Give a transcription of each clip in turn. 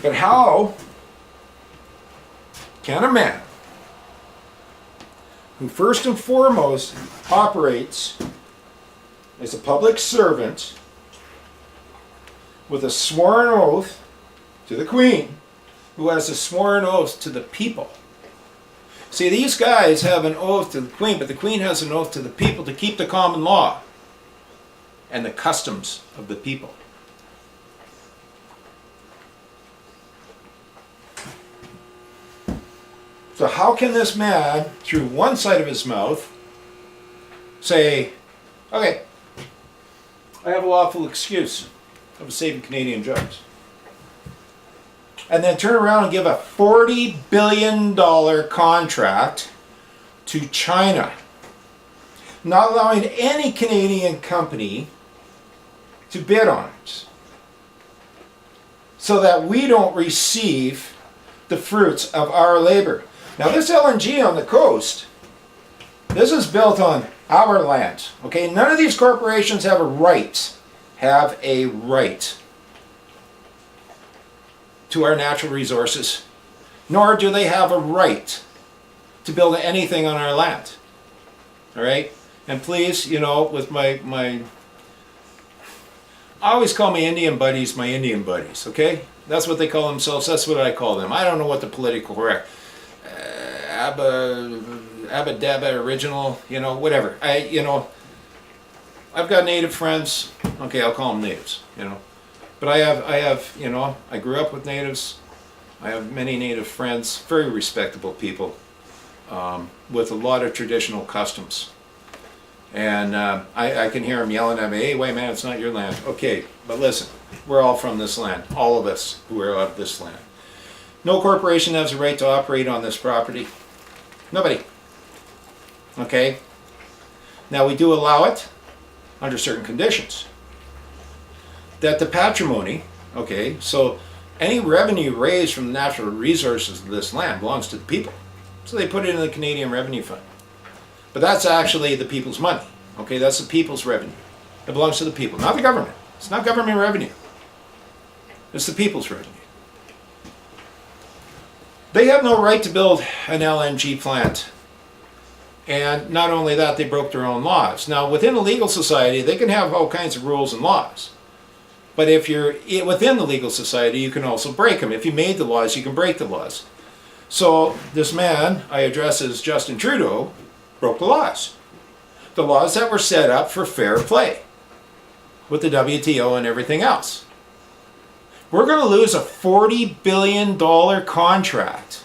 But how can a man who first and foremost operates as a public servant with a sworn oath to the Queen, who has a sworn oath to the people? See, these guys have an oath to the Queen, but the Queen has an oath to the people to keep the common law and the customs of the people. So how can this man, through one side of his mouth, say, okay, I have a lawful excuse of saving Canadian jobs, and then turn around and give a $40 billion contract to China, not allowing any Canadian company to bid on it, so that we don't receive the fruits of our labor? Now this LNG on the coast, this is built on our land, okay? None of these corporations have a right to our natural resources, nor do they have a right to build anything on our land, all right? And please, you know, with my I always call my Indian buddies, okay? That's what they call themselves, that's what I call them. I don't know what the political correct, Abba Dabba original, you know, whatever. I've got native friends, okay, I'll call them natives, you know. But I have, you know, I grew up with natives. I have many native friends, very respectable people, with a lot of traditional customs. And I can hear them yelling at me, hey, wait, man, it's not your land. Okay, but listen, we're all from this land, all of us who are of this land. No corporation has a right to operate on this property. Nobody. Okay? Now we do allow it under certain conditions. That the patrimony, okay, so any revenue raised from the natural resources of this land belongs to the people. So they put it in the Canadian Revenue Fund. But that's actually the people's money, okay? That's the people's revenue. It belongs to the people, not the government. It's not government revenue. It's the people's revenue. They have no right to build an LNG plant. And not only that, they broke their own laws. Now, within a legal society, they can have all kinds of rules and laws. But if you're within the legal society, you can also break them. If you made the laws, you can break the laws. So this man I address as Justin Trudeau broke the laws. The laws that were set up for fair play with the WTO and everything else. We're going to lose a $40 billion contract,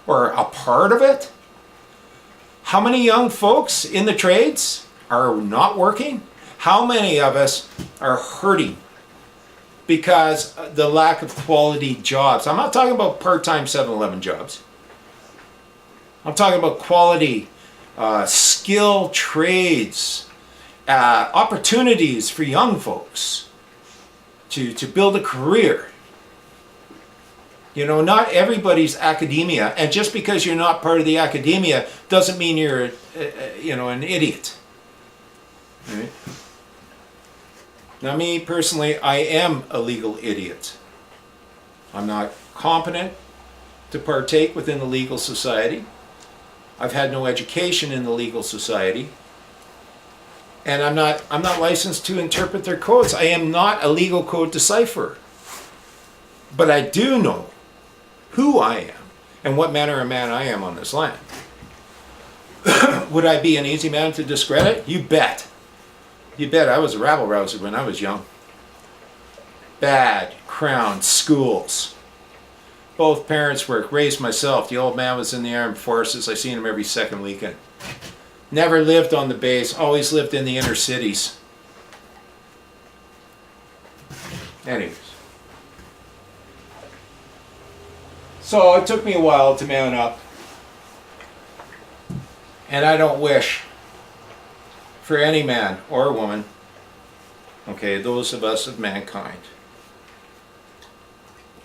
or a part of it. How many young folks in the trades are not working? How many of us are hurting because the lack of quality jobs? I'm not talking about part-time 7-Eleven jobs. I'm talking about quality, skill trades, opportunities for young folks to build a career. You know, not everybody's academia, and just because you're not part of the academia doesn't mean you're, an idiot. Right? Now, me personally, I am a legal idiot. I'm not competent to partake within the legal society. I've had no education in the legal society. And I'm not licensed to interpret their codes. I am not a legal code decipherer. But I do know who I am and what manner of man I am on this land. Would I be an easy man to discredit? You bet. You bet. I was a rabble-rouser when I was young. Bad crown schools. Both parents worked, raised myself. The old man was in the armed forces. I seen him every second weekend. Never lived on the base, always lived in the inner cities. Anyways. So it took me a while to man up. And I don't wish for any man or woman, okay, those of us of mankind,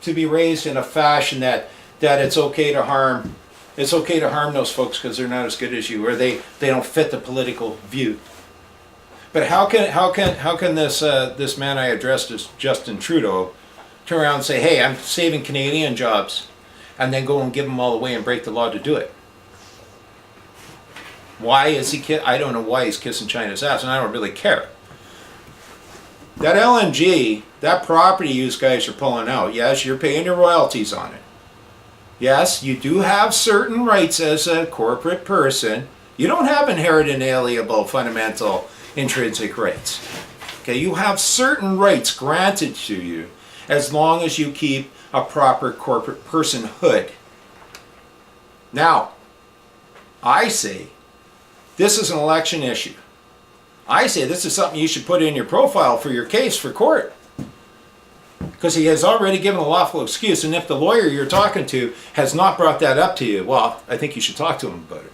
to be raised in a fashion that it's okay to harm. It's okay to harm those folks because they're not as good as you, or they don't fit the political view. But how can this man I addressed as Justin Trudeau turn around and say, hey, I'm saving Canadian jobs, and then go and give them all away and break the law to do it? Why is he I don't know why he's kissing China's ass, and I don't really care. That LNG, that property you guys are pulling out, yes, you're paying your royalties on it. Yes, you do have certain rights as a corporate person. You don't have inherent, inalienable, fundamental, intrinsic rights. Okay, you have certain rights granted to you as long as you keep a proper corporate personhood. Now, I say this is an election issue. I say this is something you should put in your profile for your case for court. Because he has already given a lawful excuse, and if the lawyer you're talking to has not brought that up to you, well, I think you should talk to him about it.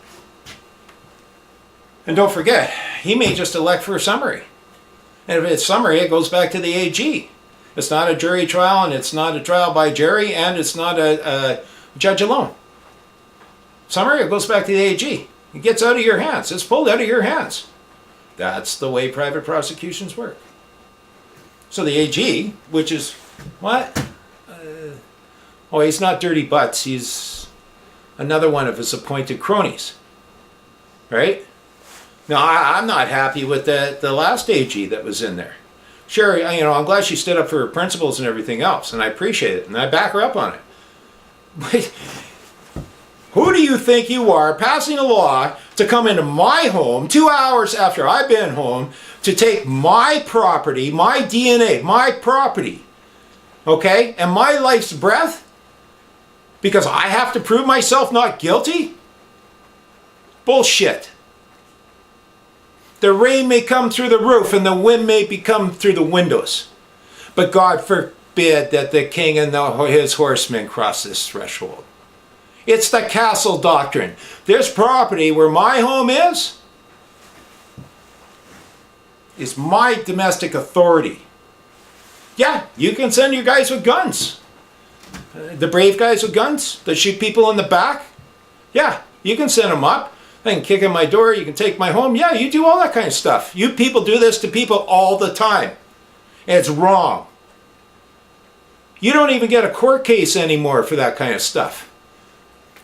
And don't forget, he may just elect for a summary. And if it's summary, it goes back to the AG. It's not a jury trial, and it's not a trial by jury, and it's not a judge alone. Summary, it goes back to the AG. It gets out of your hands. It's pulled out of your hands. That's the way private prosecutions work. So the AG, which is, what? Oh, he's not Dirty Butts. He's another one of his appointed cronies. Right? Now, I'm not happy with the last AG that was in there. Sure, you know, I'm glad she stood up for her principles and everything else, and I appreciate it, and I back her up on it. But who do you think you are passing a law to come into my home 2 hours after I've been home to take my property, my DNA, my property, okay, and my life's breath because I have to prove myself not guilty? Bullshit. The rain may come through the roof and the wind may come through the windows, but God forbid that the king and his horsemen cross this threshold. It's the castle doctrine. This property where my home is my domestic authority. Yeah, you can send your guys with guns. The brave guys with guns that shoot people in the back. Yeah, you can send them up. I can kick in my door. You can take my home. Yeah, you do all that kind of stuff. You people do this to people all the time. And it's wrong. You don't even get a court case anymore for that kind of stuff.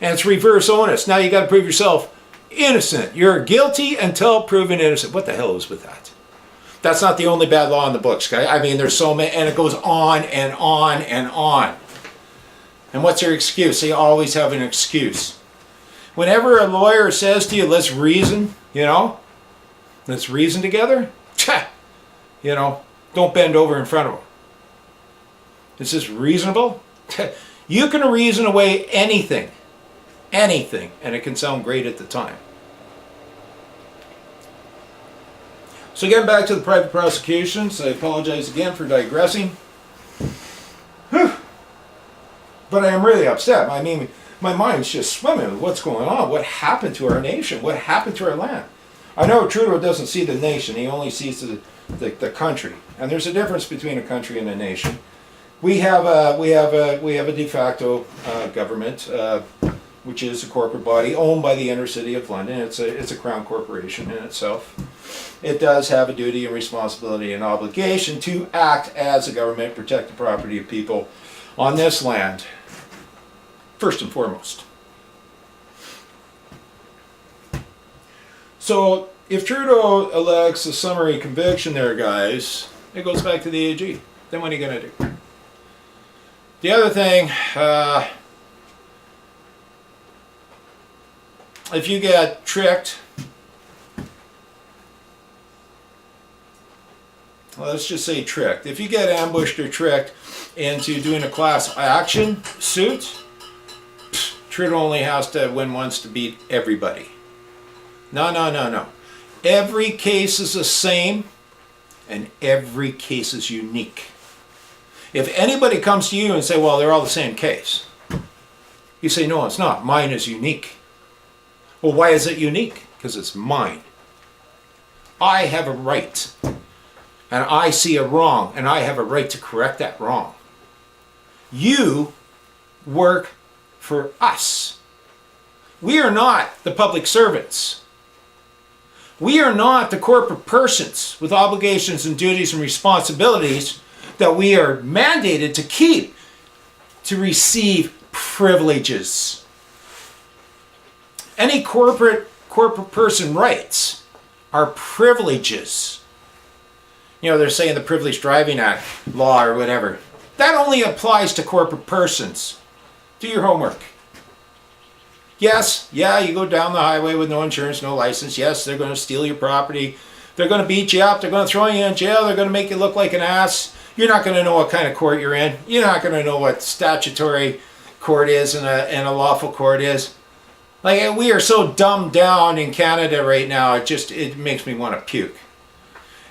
And it's reverse onus. Now you got to prove yourself innocent. You're guilty until proven innocent. What the hell is with that? That's not the only bad law in the books, guys. I mean, there's so many, and it goes on and on and on. And what's your excuse? They always have an excuse. Whenever a lawyer says to you, let's reason, you know, let's reason together, you know, don't bend over in front of them. Is this reasonable? You can reason away anything, and it can sound great at the time. So getting back to the private prosecutions, I apologize again for digressing. Whew. But I am really upset. I mean, my mind's just swimming with what's going on. What happened to our nation? What happened to our land? I know Trudeau doesn't see the nation. He only sees the country. And there's a difference between a country and a nation. We have a de facto government, which is a corporate body owned by the inner city of London. It's a crown corporation in itself. It does have a duty and responsibility and obligation to act as a government, protect the property of people on this land, first and foremost. So if Trudeau elects a summary conviction there, guys, it goes back to the AG. Then what are you going to do? The other thing, if you get tricked, well, let's just say tricked. If you get ambushed or tricked into doing a class action suit, Trudeau only has to win once to beat everybody. No. Every case is the same, and every case is unique. If anybody comes to you and say, well, they're all the same case, you say, no, it's not. Mine is unique. Well, why is it unique? Because it's mine. I have a right, and I see a wrong, and I have a right to correct that wrong. You work for us. We are not the public servants. We are not the corporate persons with obligations and duties and responsibilities that we are mandated to keep to receive privileges. Any corporate person rights are privileges. You know, they're saying the Privileged Driving Act law or whatever. That only applies to corporate persons. Do your homework. Yes, yeah, you go down the highway with no insurance, no license. Yes, they're going to steal your property. They're going to beat you up. They're going to throw you in jail. They're going to make you look like an ass. You're not going to know what kind of court you're in. You're not going to know what statutory court is and a lawful court is. Like, we are so dumbed down in Canada right now, it makes me want to puke.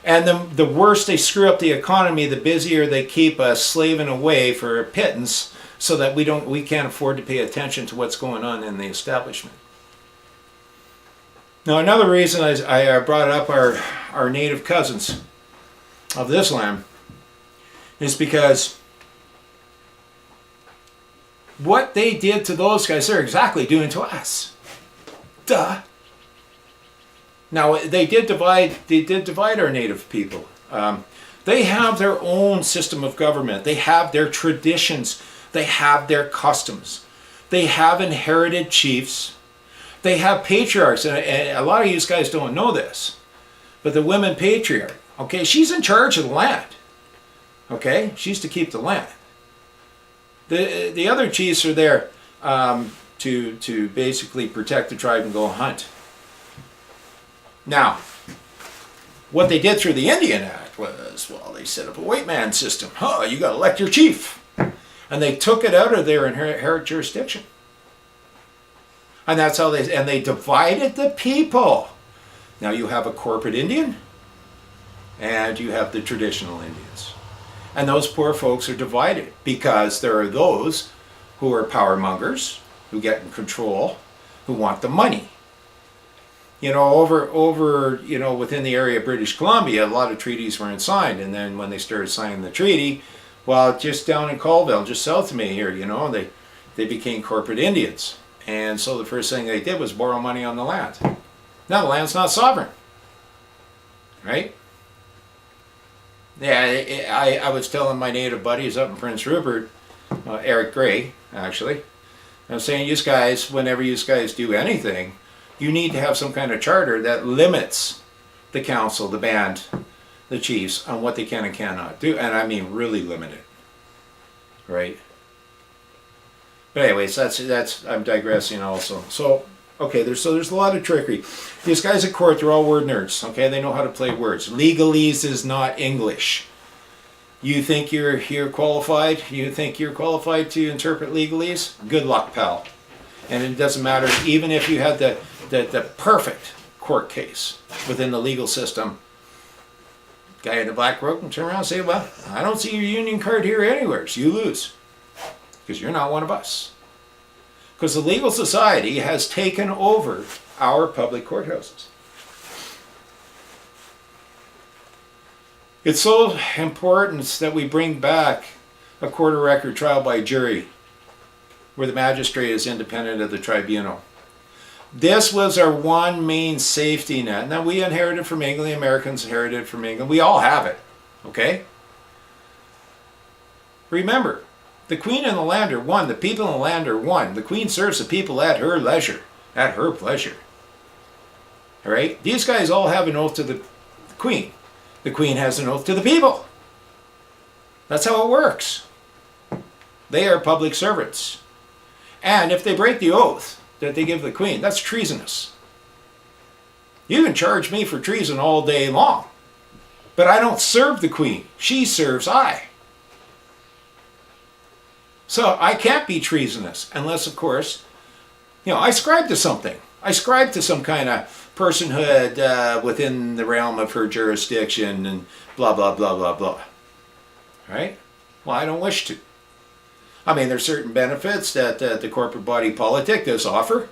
And the worse they screw up the economy, the busier they keep us slaving away for a pittance so that we can't afford to pay attention to what's going on in the establishment. Now, another reason I brought up our native cousins of this land is because what they did to those guys, they're exactly doing to us. Duh. Now, they did divide our native people. They have their own system of government. They have their traditions. They have their customs. They have inherited chiefs. They have patriarchs. And a lot of you guys don't know this, but the women patriarch, okay, she's in charge of the land. Okay, she's to keep the land. The other chiefs are there to basically protect the tribe and go hunt. Now, what they did through the Indian Act was, well, they set up a white man system. You got to elect your chief. And they took it out of their inherent jurisdiction. And that's how they divided the people. Now you have a corporate Indian and you have the traditional Indians. And those poor folks are divided because there are those who are power mongers, who get in control, who want the money. You know, over within the area of British Columbia, a lot of treaties weren't signed. And then when they started signing the treaty, well, just down in Colville, just south of me here, they became corporate Indians. And so the first thing they did was borrow money on the land. Now the land's not sovereign, right? Yeah, I was telling my native buddies up in Prince Rupert, Eric Gray, actually, I was saying, you guys, whenever you guys do anything, you need to have some kind of charter that limits the council, the band, the chiefs on what they can and cannot do. And I mean really limit it, right? But anyways, that's I'm digressing also. So, okay, there's a lot of trickery. These guys at court, they're all word nerds, okay? They know how to play words. Legalese is not English. You think you're qualified? You think you're qualified to interpret legalese? Good luck, pal. And it doesn't matter, even if you had the perfect court case within the legal system. Guy in the black robe can turn around and say, well, I don't see your union card here anywhere, so you lose. Because you're not one of us. Because the legal society has taken over our public courthouses. It's so important that we bring back a court of record trial by jury, where the magistrate is independent of the tribunal. This was our one main safety net. Now, we inherited from England, the Americans inherited from England. We all have it, okay? Remember, the Queen and the land are one. The people and the land are one. The Queen serves the people at her leisure, at her pleasure. All right? These guys all have an oath to the Queen. The Queen has an oath to the people. That's how it works. They are public servants. And if they break the oath that they give the Queen, that's treasonous. You can charge me for treason all day long. But I don't serve the Queen. She serves I. So I can't be treasonous unless, of course, I ascribe to something. I ascribe to some kind of personhood within the realm of her jurisdiction and blah, blah, blah, blah, blah. Right? Well, I don't wish to. I mean, there's certain benefits that the corporate body politic does offer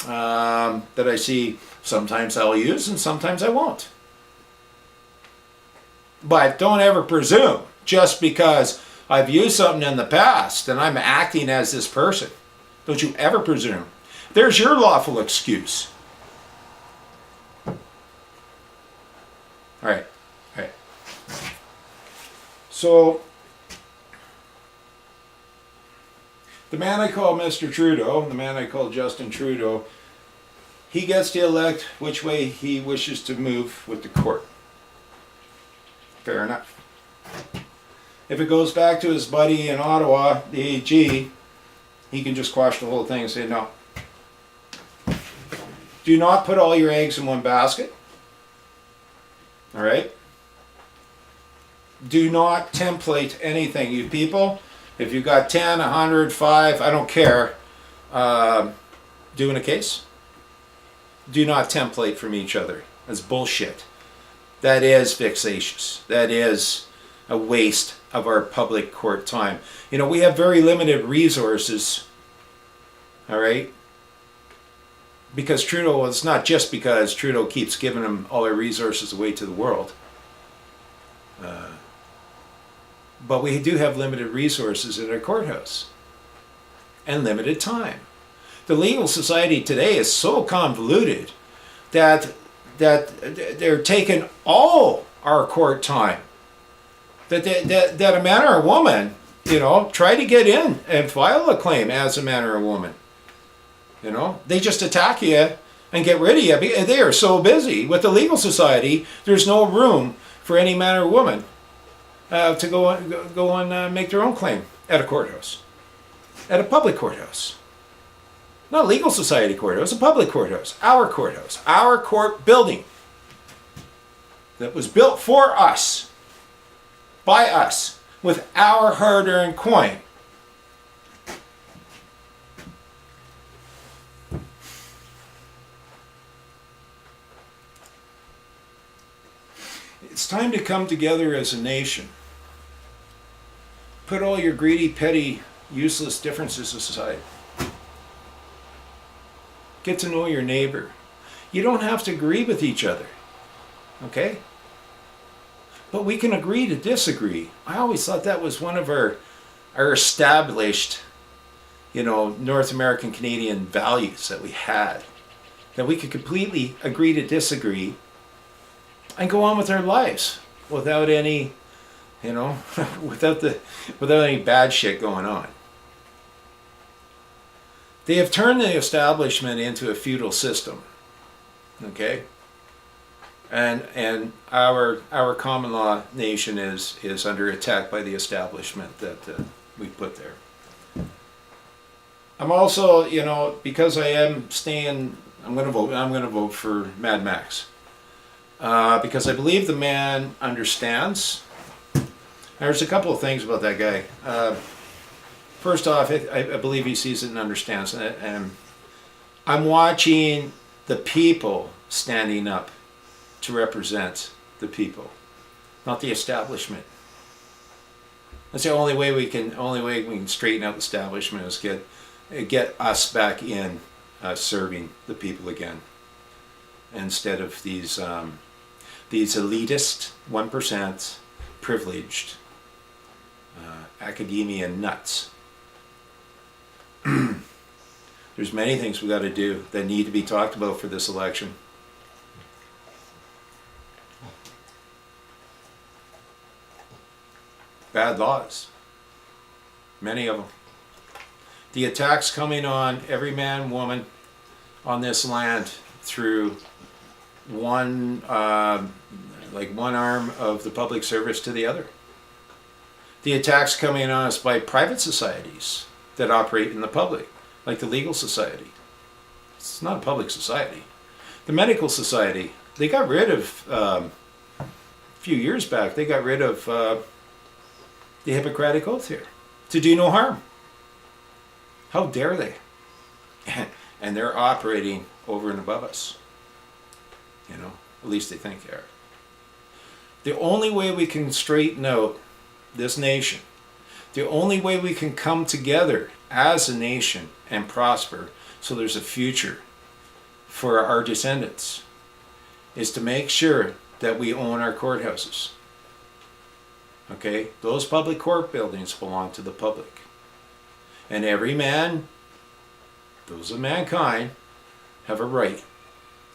that I see sometimes I'll use and sometimes I won't. But don't ever presume just because I've used something in the past and I'm acting as this person. Don't you ever presume. There's your lawful excuse. All right. So, the man I call Mr. Trudeau, the man I call Justin Trudeau, he gets to elect which way he wishes to move with the court. Fair enough. If it goes back to his buddy in Ottawa, the AG, he can just quash the whole thing and say no. Do not put all your eggs in one basket. All right? Do not template anything, you people. If you've got 10, 100, 5, I don't care, doing a case, do not template from each other. That's bullshit. That is vexatious. That is a waste of our public court time. You know, we have very limited resources, all right? Because Trudeau, well, it's not just because Trudeau keeps giving them all our resources away to the world. But we do have limited resources in our courthouse and limited time. The legal society today is so convoluted that they're taking all our court time. That a man or a woman, you know, try to get in and file a claim as a man or a woman. You know, they just attack you and get rid of you. They are so busy. With the legal society, there's no room for any man or woman to go and make their own claim at a courthouse, at a public courthouse. Not a legal society courthouse, a public courthouse, our court building that was built for us, by us, with our hard-earned coin. It's time to come together as a nation. Put all your greedy, petty, useless differences aside. Get to know your neighbor. You don't have to agree with each other, okay? But we can agree to disagree. I always thought that was one of our established, you know, North American Canadian values that we had. That we could completely agree to disagree and go on with our lives without any, you know, without any bad shit going on. They have turned the establishment into a feudal system, okay? And our common law nation is under attack by the establishment that we put there. I'm also, you know, because I am staying, I'm going to vote for Mad Max. Because I believe the man understands. There's a couple of things about that guy. First off, I believe he sees it and understands it. And I'm watching the people standing up to represent the people, not the establishment. That's the only way we can straighten out the establishment is get us back in serving the people again, instead of these elitist 1% privileged academia nuts. There's many things we got to do that need to be talked about for this election. Bad laws. Many of them. The attacks coming on every man, woman on this land through one arm of the public service to the other. The attacks coming on us by private societies that operate in the public, like the legal society. It's not a public society. The medical society, they got rid of, a few years back, they got rid of the Hippocratic Oath here, to do no harm. How dare they? And they're operating over and above us. You know, at least they think they are. The only way we can straighten out this nation, the only way we can come together as a nation and prosper so there's a future for our descendants, is to make sure that we own our courthouses. Okay? Those public court buildings belong to the public. And every man, those of mankind, have a right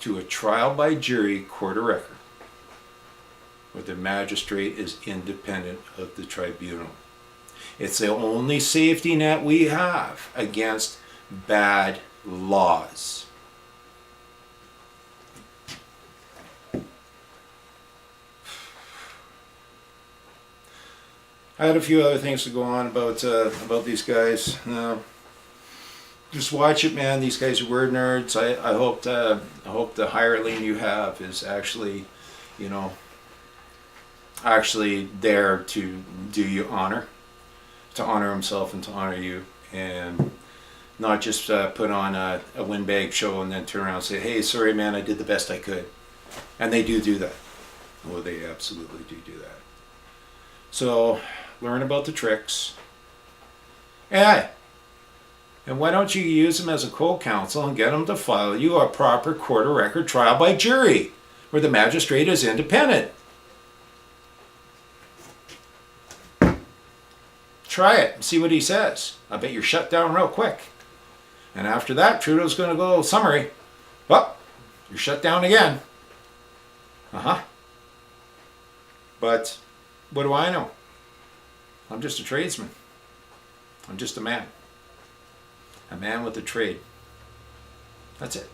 to a trial by jury court of record. where the magistrate is independent of the tribunal. It's the only safety net we have against bad laws. I had a few other things to go on about these guys. Just watch it, man. These guys are word nerds. I hope the hireling you have is actually, you know, actually there to do you honor, to honor himself and to honor you, and not just put on a windbag show and then turn around and say, hey, sorry man, I did the best I could. And they do that. Oh, they absolutely do that. So learn about the tricks. And why don't you use them as a co-counsel and get them to file you a proper court of record trial by jury, where the magistrate is independent. Try it and see what he says. I bet you're shut down real quick. And after that, Trudeau's going to go summary. Well, you're shut down again. But what do I know? I'm just a tradesman. I'm just a man. A man with a trade. That's it.